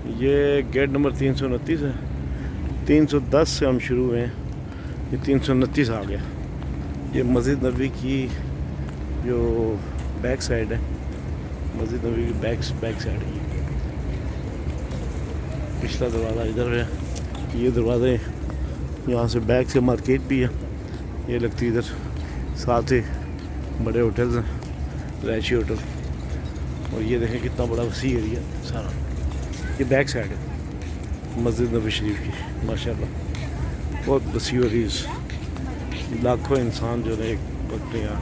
یہ gate number 329 ہے. 310 سے ہم شروع ہوئے ہیں, یہ 329 آ گیا. یہ مسجد نبوی کی جو بیک سائڈ ہے, مسجد نبوی کی بیک سائڈ ہے. پچھلا دروازہ ادھر ہے. یہ دروازے یہاں سے بیک سے مارکیٹ بھی ہے. یہ لگتی ادھر ساتھ ہی بڑے ہوٹلز ہیں, رہائشی ہوٹل. اور یہ دیکھیں کتنا بڑا وسیع ایریا سارا. یہ بیک سائڈ ہے مسجد نبوی شریف کی. ماشاءاللہ بہت وسیع و عریض. لاکھوں انسان جو ہے ایک وقت یہاں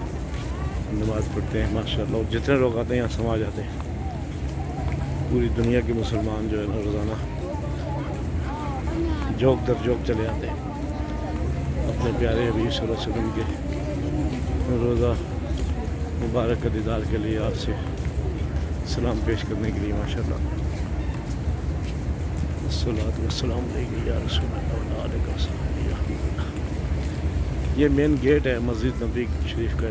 نماز پڑھتے ہیں ماشاءاللہ. اور جتنے لوگ آتے ہیں یہاں سما جاتے ہیں. پوری دنیا کے مسلمان جو ہے نا روزانہ جوک در جوک چلے آتے ہیں اپنے پیارے حبیب صلی اللہ علیہ وسلم کے روزہ مبارک کا دیدار کے لیے آپ سے سلام پیش کرنے کے لیے. ماشاءاللہ الصلاۃ والسلام علیکم یا رسول اللہ علیہ وسلم. یہ مین گیٹ ہے مسجد نبوی شریف کا,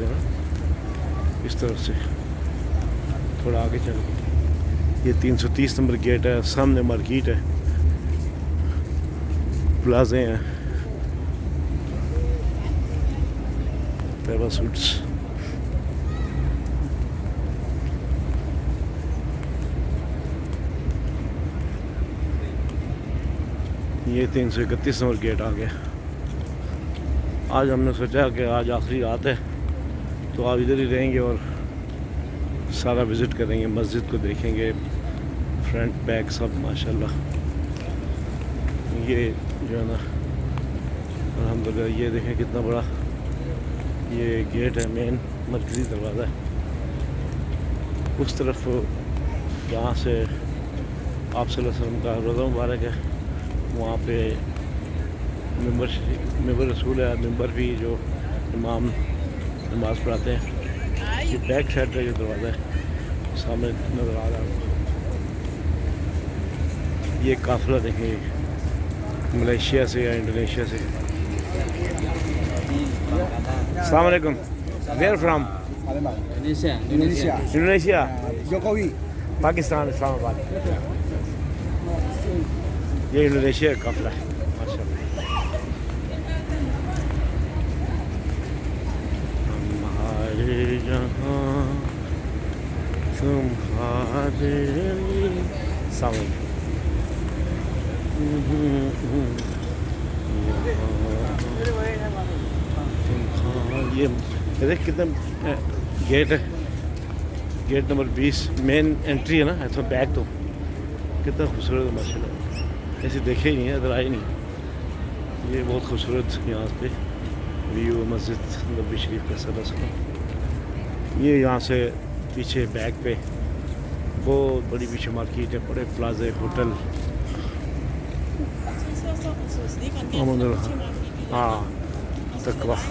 اس طرف سے تھوڑا آگے چل کے یہ 330 نمبر گیٹ ہے. سامنے مارکیٹ ہے, پلازے ہیں, پیبا سوٹس. یہ 331 نمبر گیٹ آ گیا. آج ہم نے سوچا کہ آج آخری رات ہے تو آپ ادھر ہی رہیں گے اور سارا وزٹ کریں گے, مسجد کو دیکھیں گے فرنٹ بیک سب ماشاءاللہ. یہ جو ہے نا الحمدللہ یہ دیکھیں کتنا بڑا یہ گیٹ ہے, مین مرکزی دروازہ ہے. اس طرف جہاں سے آپ صلی اللہ علیہ وسلم کا روضہ مبارک ہے وہاں پہ ممبر رسول ہے, ممبر بھی جو امام نماز پڑھاتے ہیں. یہ بیک سائڈ کا جو دروازہ ہے سامنے نظر آ رہا ہے. یہ قافلہ دیکھیں ملیشیا سے یا انڈونیشیا سے. السلام علیکم. Where from? انڈونیشیا. پاکستان, اسلام آباد. یہ انڈونیشیا کا قافلہ ہے ماشاء اللہ. ہمارے جہاں تمہارے سامنے یہ دیکھ کتنا گیٹ ہے. گیٹ نمبر 20 مین انٹری ہے نا, ایسا بیک تو کتنا خوبصورت ہے ماشاء اللہ. ایسے دیکھے ہی نہیں ہے, ادھر آئے نہیں. یہ بہت خوبصورت یہاں پہ ویو مسجد نبوی شریف کا سر. یہ یہاں سے پیچھے بیک پہ بہت بڑی پیچھے مارکیٹ ہے, بڑے پلازے, ہوٹل. ہاں تقویٰ.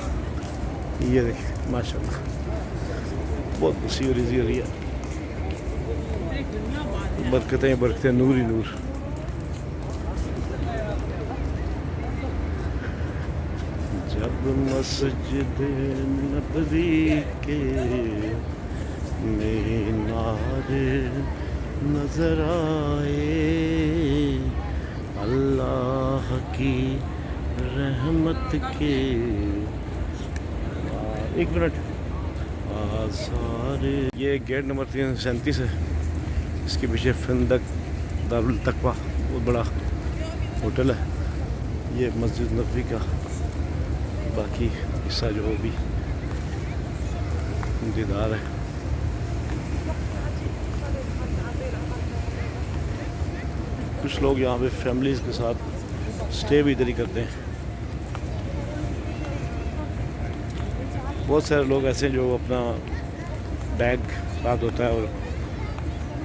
یہ دیکھیں ماشاء اللہ بہت وسیع و عریض ایریا. برکتیں برکتیں, نور ہی نور. جب مسجد نبوی کے مینار نظر آئے, اللہ کی رحمت کے ایک منٹ آثار. یہ گیٹ نمبر 337 ہے. اس کے پیچھے فندق دارالتقویٰ بہت بڑا ہوٹل ہے. یہ مسجد نبوی کا باقی حصہ جو وہ بھی دیدار ہے. کچھ لوگ یہاں پہ فیملیز کے ساتھ سٹے بھی ادھر ہی کرتے ہیں. بہت سارے لوگ ایسے جو اپنا بیگ ساتھ ہوتا ہے اور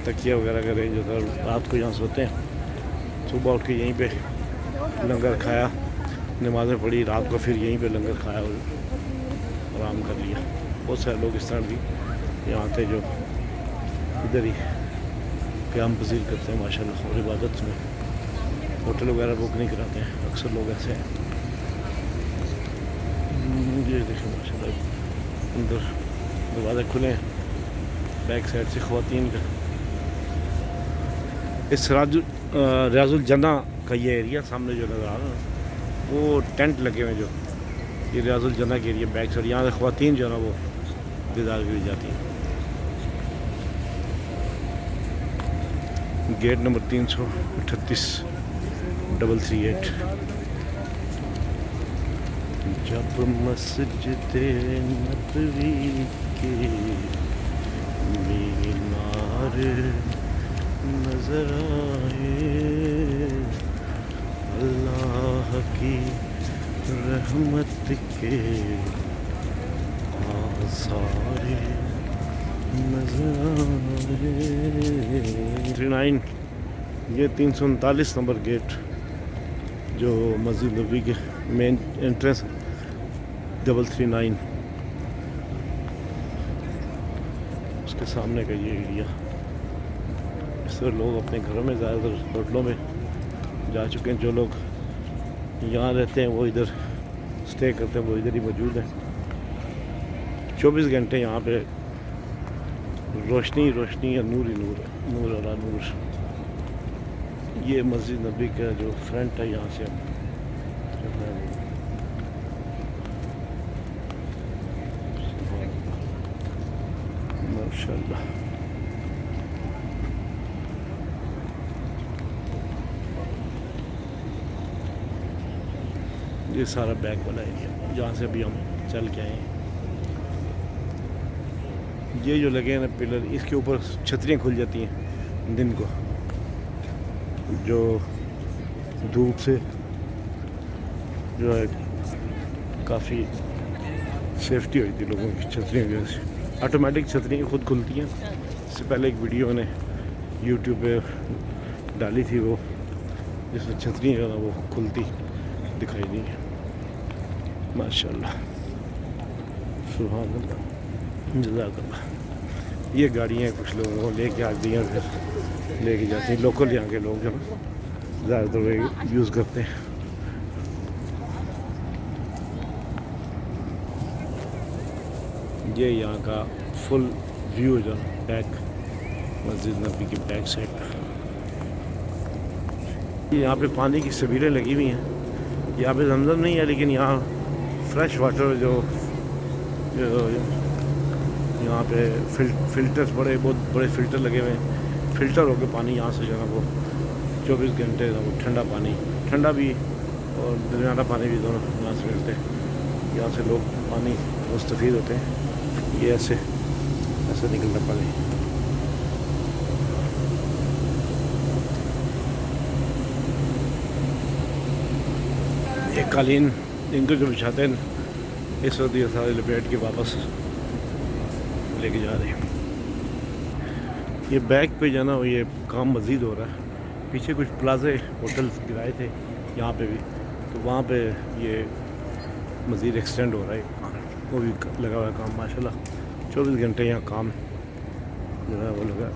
تکیہ وغیرہ کا رینج ہوتا ہے, رات کو یہاں سوتے ہیں. صبح اٹھ کے یہیں پہ لنگر کھایا, نمازیں پڑھی, رات کو پھر یہیں پہ لنگر کھایا اور آرام کر لیا. بہت سارے لوگ اس طرح بھی یہاں تھے جو ادھر ہی قیام پذیر کرتے ہیں ماشاءاللہ. اور عبادت میں ہوٹل وغیرہ بک نہیں کراتے ہیں, اکثر لوگ ایسے ہیں. یہ دیکھیں ماشاءاللہ اندر دروازے کھلے ہیں بیک سائڈ سے خواتین کا. اس ریاض الجنہ کا یہ ایریا سامنے جو نظر آ رہا ہے وہ ٹینٹ لگے ہوئے جو یہ ریاض الجنہ کے ایریا بیک سائڈ یہاں سے خواتین جو ہے نا وہ دیدار کے لیے جاتی ہیں. گیٹ نمبر 338 جب مسجد نبوی کے مینار نظر آئے اللہ کی رحمت کے آثار نظر آئے. 39 یہ 339 نمبر گیٹ جو مسجد نبوی کے مین انٹرنس 339 اس کے سامنے کا یہ ایریا. اس طرح لوگ اپنے گھروں میں زیادہ تر ہوٹلوں میں جا چکے ہیں. جو لوگ یہاں رہتے ہیں وہ ادھر اسٹے کرتے ہیں وہ ادھر ہی موجود ہیں. 24 گھنٹے یہاں پہ روشنی یا نور ہی نور علی نور. یہ مسجد نبوی کا جو فرنٹ ہے یہاں سے ماشاء اللہ. یہ سارا بیک والا ایریا جہاں سے ابھی ہم چل کے آئے ہیں. یہ جو لگے ہیں نا پلر اس کے اوپر چھتریاں کھل جاتی ہیں دن کو جو دھوپ سے جو ہے کافی سیفٹی ہوئی تھی لوگوں کی چھتریوں کی وجہ سے. آٹومیٹک چھتریاں خود کھلتی ہیں. اس سے پہلے ایک ویڈیو نے یوٹیوب پہ ڈالی تھی وہ جس میں چھتریاں جو ہے نا وہ کھلتی دکھائی دی. ماشاء اللہ سبحان اللہ جزاک اللہ. یہ گاڑیاں کچھ لوگوں کو لے کے آتی ہیں پھر لے کے جاتی ہیں. لوکل یہاں کے لوگ جو نا زیادہ تر یوز کرتے ہیں. یہ یہاں کا فل ویو جو بیک مسجد نبوی کی بیک سائڈ. یہاں پہ پانی کی سبیلیں لگی ہوئی ہیں. یہاں پہ زمزم نہیں ہے لیکن یہاں فریش واٹر جو یہاں پہ فلٹرز بہت بڑے فلٹر لگے ہوئے ہیں. فلٹر ہو کے پانی یہاں سے جو ہے نا وہ 24 گھنٹے وہ ٹھنڈا پانی ٹھنڈا بھی اور درمیانہ پانی بھی دونوں یہاں سے ملتے ہیں. یہاں سے لوگ پانی مستفید ہوتے ہیں. یہ ایسے نکلتا پانی. یہ قالین ان کو جو بچھاتے ہیں اس وقت یہ سارے لپیٹ کے واپس لے کے جا رہے ہیں. یہ بیک پہ جو ہے نا وہ یہ کام مزید ہو رہا ہے. پیچھے کچھ پلازے ہوٹلز گرائے تھے یہاں پہ بھی تو وہاں پہ یہ مزید ایکسٹینڈ ہو رہا ہے کام. وہ بھی لگا ہوا ہے کام ماشاء اللہ. 24 گھنٹے یہاں کام جو ہے وہ لگا ہے.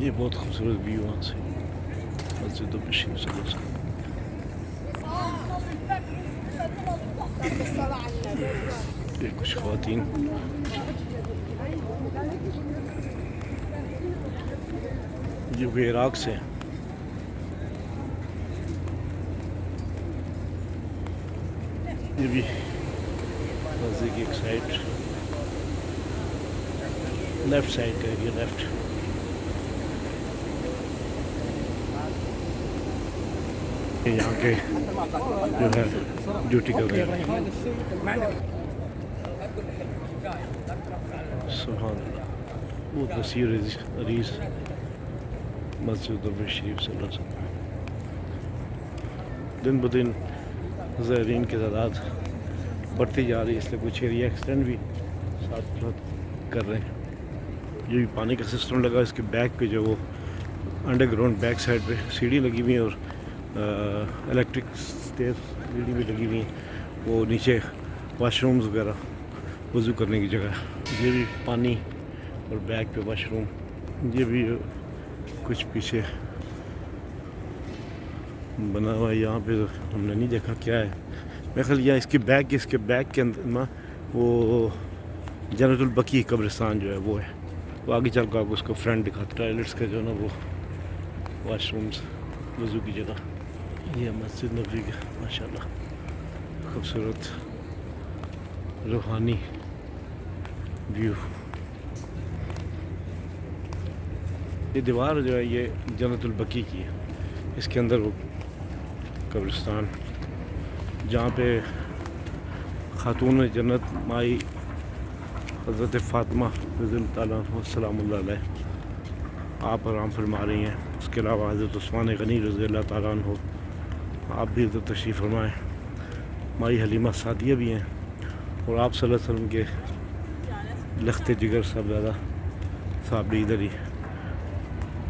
یہ بہت خوبصورت ویو وہاں سے مسجد نبوی صلی اللہ علیہ وسلم. یہ کچھ خواتین جو کہ عراق سے ہیں. یہ بھی مسجد کی ایک سائڈ لیفٹ سائڈ کا ایریا لیفٹ. یہاں کے جو ہے ڈیوٹی کر رہے ہیں. سبحان اللہ بہت وسیع عریض مسجد نبوی شریف صلی اللہ علیہ وسلم. دن بدن زائرین کی تعداد بڑھتی جا رہی ہے اس لیے کچھ ایریا ایکسٹینڈ بھی ساتھ کر رہے ہیں. یہ بھی پانی کا سسٹم لگا. اس کے بیک پہ جو وہ انڈر گراؤنڈ بیک سائڈ پہ سیڑھی لگی ہوئی ہے اور الیکٹرک اسٹیئر سیڑھی بھی لگی ہوئی ہیں. وہ نیچے واش رومز وغیرہ وضو کرنے کی جگہ. یہ بھی پانی اور بیک پہ واش روم. یہ بھی کچھ پیچھے بنا ہوا ہے. یہاں پہ ہم نے نہیں دیکھا کیا ہے. میرے خیال یہ اس کے بیک کے اندر نا وہ جنت البقیع قبرستان جو ہے وہ ہے. وہ آگے چل کر آپ کو اس کو فرنٹ دکھاتا. ٹوائلٹس کا جو ہے نا وہ واش رومس وضو کی جگہ. یہ مسجد نبوی کا ماشاء اللہ خوبصورت روحانی ویو. یہ دیوار جو ہے یہ جنت البقیع کی ہے. اس کے اندر وہ قبرستان جہاں پہ خاتون جنت مائی حضرت فاطمہ رضی اللہ تعالیٰ عنہ السلام اللہ علیہ آپ آرام فرما رہی ہیں. اس کے علاوہ حضرت عثمان غنی رضی اللہ تعالیٰ عنہ آپ بھی ادھر تشریف فرمائیں. مائی حلیمہ سعدیہ بھی ہیں اور آپ صلی اللہ علیہ وسلم کے لخت جگر سب زیادہ صاحب بھی ادھر ہی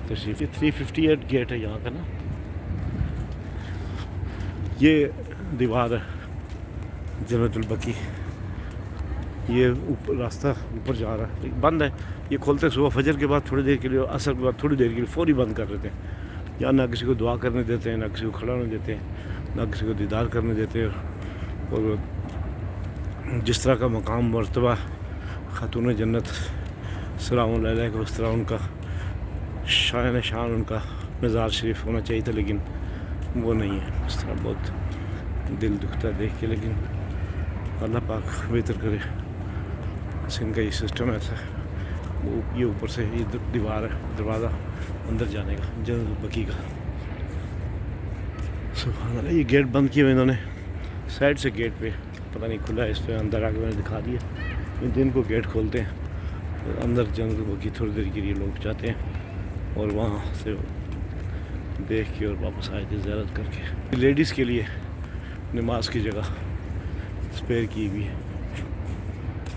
تشریف. 358 گیٹ ہے یہاں کا نا. یہ دیوار ہے جنت البقیع. یہ اوپر راستہ اوپر جا رہا ہے بند ہے. یہ کھولتے صبح فجر کے بعد تھوڑی دیر کے لیے عصر کے بعد تھوڑی دیر کے لیے فوری بند کر دیتے ہیں. یا نہ کسی کو دعا کرنے دیتے ہیں نہ کسی کو کھڑا ہونے دیتے ہیں نہ کسی کو دیدار کرنے دیتے ہیں. اور جس طرح کا مقام مرتبہ خاتون جنت سلام اللہ علیہ کو اس طرح ان کا شان ان کا مزار شریف ہونا چاہیے تھا لیکن وہ نہیں ہے. اس طرح بہت دل دکھتا ہے دیکھ کے لیکن اللہ پاک بہتر کرے. ان کا یہ سسٹم ایسا ہے. وہ یہ اوپر سے یہ دیوار ہے دروازہ اندر جانے کا جنت البقیع کا. سبحان اللہ. یہ گیٹ بند کیے ہوئے انہوں نے سائڈ سے. گیٹ پہ پتہ نہیں کھلا ہے اس پہ اندر آ کے میں نے دکھا دیا. دن کو گیٹ کھولتے ہیں اندر جنت البقیع تھوڑی دیر کے لیے لوگ جاتے ہیں اور وہاں سے دیکھ کے اور واپس آئے تھے زیارت کر کے. لیڈیز کے لیے نماز کی جگہ اسپیئر کی ہوئی ہے.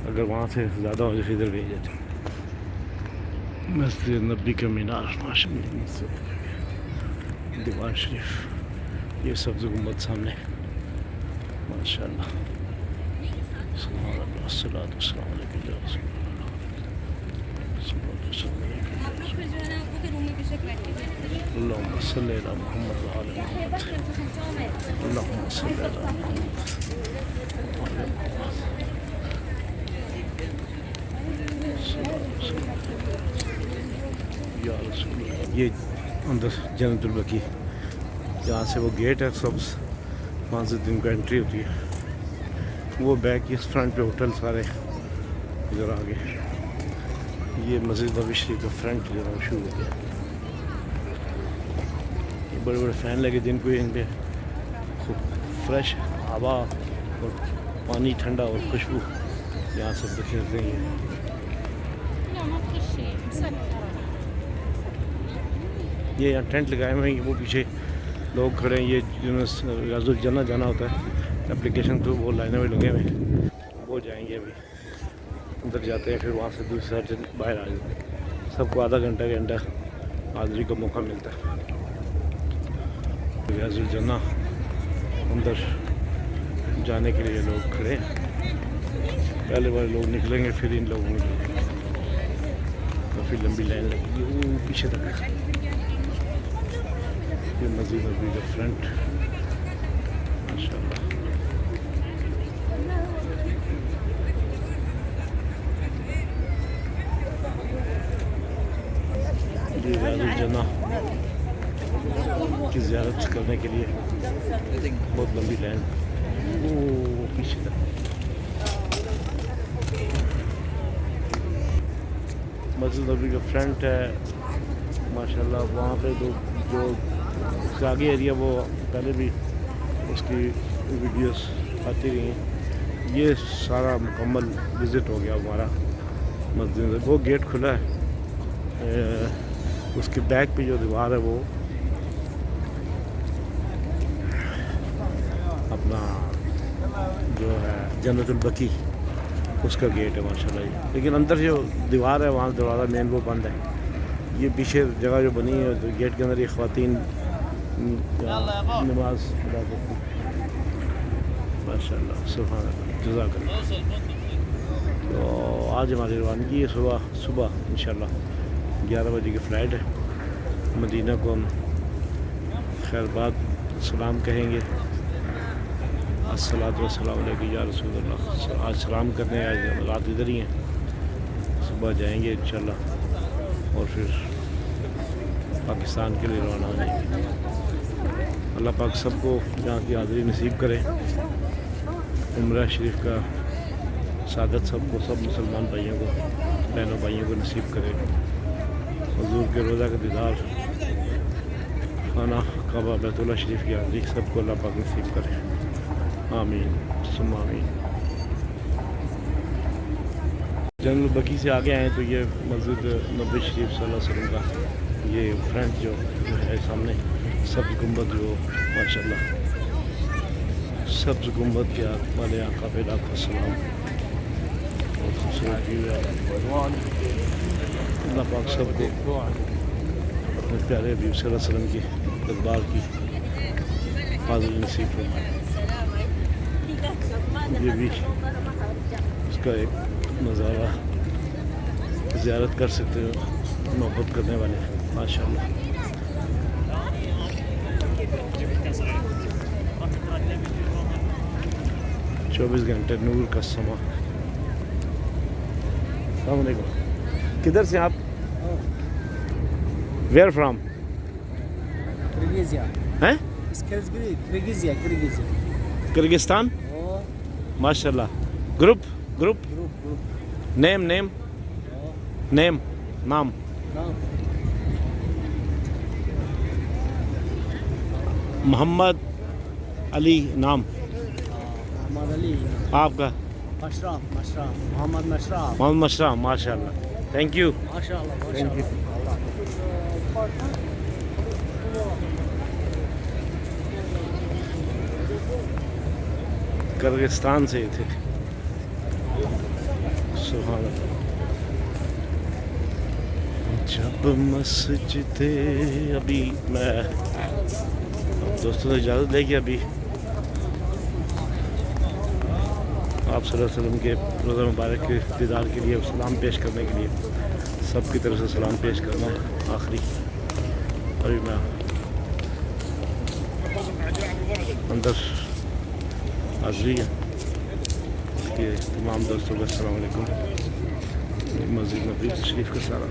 اگر وہاں سے زیادہ ہو جائے ادھر بھیج جاتے ہیں. مسجد نبوی کا مینار ماشاء اللہ. دیوار شریف یہ سبز گنبد سامنے ماشاء اللہ. سبحان اللہ الصلاۃ والسلام علیکم یا رسول اللہ. اللہم صلی علی محمد وعلی محمد. اللہم صلی علی محمد. یہ اندر جنت البقیع جہاں سے وہ گیٹ ہے سبز وہاں سے دن کو انٹری ہوتی ہے. وہ بیک اس فرنٹ پہ ہوٹل سارے ادھر آگے. یہ مسجد نبوی شریف کا فرنٹ جو ہے شروع ہو گیا. یہ بڑے بڑے فین لگے دن کو ان پہ. خوب فریش ہوا اور پانی ٹھنڈا اور خوشبو یہاں سے بکھیرتے ہیں. یہ یہاں ٹینٹ لگائے ہوئے ہیں. وہ پیچھے لوگ کھڑے ہیں. یہ جنہوں نے ریاض الجنہ جانا ہوتا ہے اپلیکیشن تو وہ لائنوں میں لگے ہوئے ہیں. وہ جائیں گے ابھی اندر جاتے ہیں پھر وہاں سے دوسری سائڈ سے باہر آ جاتے ہیں. سب کو آدھا گھنٹہ حاضری کا موقع ملتا ہے. ریاض الجنہ اندر جانے کے لیے لوگ کھڑے ہیں. پہلے والے لوگ نکلیں گے پھر ان لوگوں نکلیں گے. کافی لمبی لائن لگی ہے وہ پیچھے تک. یہ مسجد نبوی کا فرنٹ ماشاء اللہ. یہ ریاض الجنہ کی زیارت کرنے کے لیے بہت لمبی لائن وہ پیچھے تک. مسجد نبوی کا فرنٹ ہے ماشاء اللہ. وہاں پہ جو اس کا آگے ایریا وہ پہلے بھی اس کی ویڈیوز آتی رہی ہیں. یہ سارا مکمل وزٹ ہو گیا ہمارا مسجد. وہ گیٹ کھلا ہے. اس کے بیک پہ جو دیوار ہے وہ اپنا جو ہے جنت البقیع اس کا گیٹ ہے ماشاء اللہ. لیکن اندر جو دیوار ہے وہاں دروازہ مین وہ بند ہے. یہ پیچھے جگہ جو بنی ہے تو گیٹ کے اندر یہ خواتین نماز ادا کرتی ماشاء اللہ. سبحان اللہ جزاک اللہ. تو آج ہماری روانگی ہے صبح انشاءاللہ 11 بجے کی فلائٹ ہے. مدینہ کو ہم خیر بات سلام کہیں گے. الصلاۃ والسلام علیکم یا رسول اللہ. آج سلام کرنے آج رات ادھر ہی ہیں. صبح جائیں گے انشاءاللہ اور پھر پاکستان کے لیے روانہ ہو جائیں گے. اللہ پاک سب کو یہاں کی حاضری نصیب کرے. عمرہ شریف کا سعادت سب کو، سب مسلمان بھائیوں کو، بہنوں بھائیوں کو نصیب کرے. حضور کے روضہ کا دیدار، خانہ کعبہ بیت اللہ شریف کی حاضری سب کو اللہ پاک نصیب کرے. آمین ثم آمین. جنگل بکی سے آگے آئے تو یہ مسجد نبوی شریف صلی اللہ علیہ وسلم کا یہ فرنٹ جو ہے سامنے سبز گنبد جو ماشاءاللہ سبز گنبد کے والے آقا پہ لاکھوں السلام. اور خوبصورت ویو ہے. اللہ پاک سب کو اپنے پیارے حبیب صلی اللہ علیہ وسلم کی دربار کی حاضری نصیب فرمائے. یہ بھی اس کا ایک نظارہ زیارت کر سکتے ہو محبت کرنے والے ماشاءاللہ. 24 گھنٹے نور کا سما. السلام علیکم. کدھر سے آپ؟ Where from? کرگستان. ماشاء اللہ. گروپ نیم نام محمد علی. نام محمد علی. آپ کا؟ محمد مشرف. ماشاء اللہ. Thank you. Thank you. Kyrgyzstan سے تھے. سبحان اللہ. جب مسجد ابھی میں دوستوں سے اجازت لے کے ابھی آپ صلی اللہ علیہ وسلم کے روضہ مبارک کے دیدار کے لیے سلام پیش کرنے کے لیے سب کی طرف سے سلام پیش کرنا ہے. آخری ابھی میں اندر حاضری ہے. اس کے تمام دوستوں کو السلام علیکم. مسجد نبوی شریف کا سارا